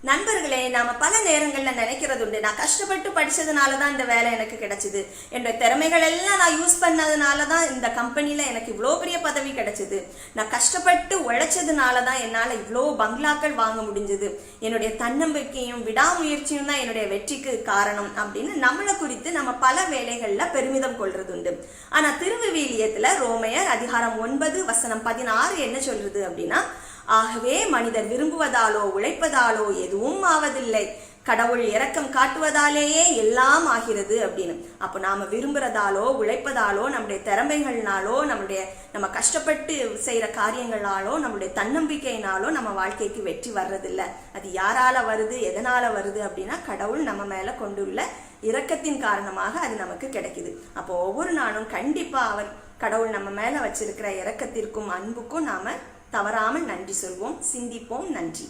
நண்பர்களே, நாம பல நேரங்கள்ல நினைக்கிறது உண்டு, நான் கஷ்டப்பட்டு படிச்சதுனாலதான் இந்த வேலை எனக்கு கிடைச்சது, என்னோட திறமைகள் எல்லாம் நான் யூஸ் பண்ணதுனாலதான் இந்த கம்பெனில எனக்கு இவ்வளோ பெரிய பதவி கிடைச்சது, நான் கஷ்டப்பட்டு உழைச்சதுனாலதான் என்னால இவ்வளோ பங்களாக்கள் வாங்க முடிஞ்சது, என்னுடைய தன்னம்பிக்கையும் விடாமுயற்சியும் தான் என்னுடைய வெற்றிக்கு காரணம் அப்படின்னு நம்மளை குறித்து நம்ம பல வேலைகள்ல பெருமிதம் கொள்றது உண்டு. ஆனா திருவிவிலியத்துல ரோமையர் அதிகாரம் 9:16 என்ன சொல்றது அப்படின்னா, ஆகவே மனிதர் விரும்புவதாலோ உழைப்பதாலோ எதுவும் ஆவதில்லை, கடவுள் இரக்கம் காட்டுவதாலேயே எல்லாம் ஆகிறது அப்படின்னு. அப்போ நாம விரும்புறதாலோ உழைப்பதாலோ நம்முடைய திறமைகள்னாலோ நம்ம கஷ்டப்பட்டு செய்யற காரியங்களாலோ நம்முடைய தன்னம்பிக்கையினாலோ நம்ம வாழ்க்கைக்கு வெற்றி வர்றதில்லை. அது யாரால வருது, எதனால வருது அப்படின்னா கடவுள் நம்ம மேல கொண்டுள்ள இரக்கத்தின் காரணமாக அது நமக்கு கிடைக்குது. அப்போ ஒவ்வொரு நாளும் கண்டிப்பா கடவுள் நம்ம மேல வச்சிருக்கிற இரக்கத்திற்கும் அன்புக்கும் நாம தவறாமல் நன்றி சொல்வோம், சிந்திப்போம். நன்றி.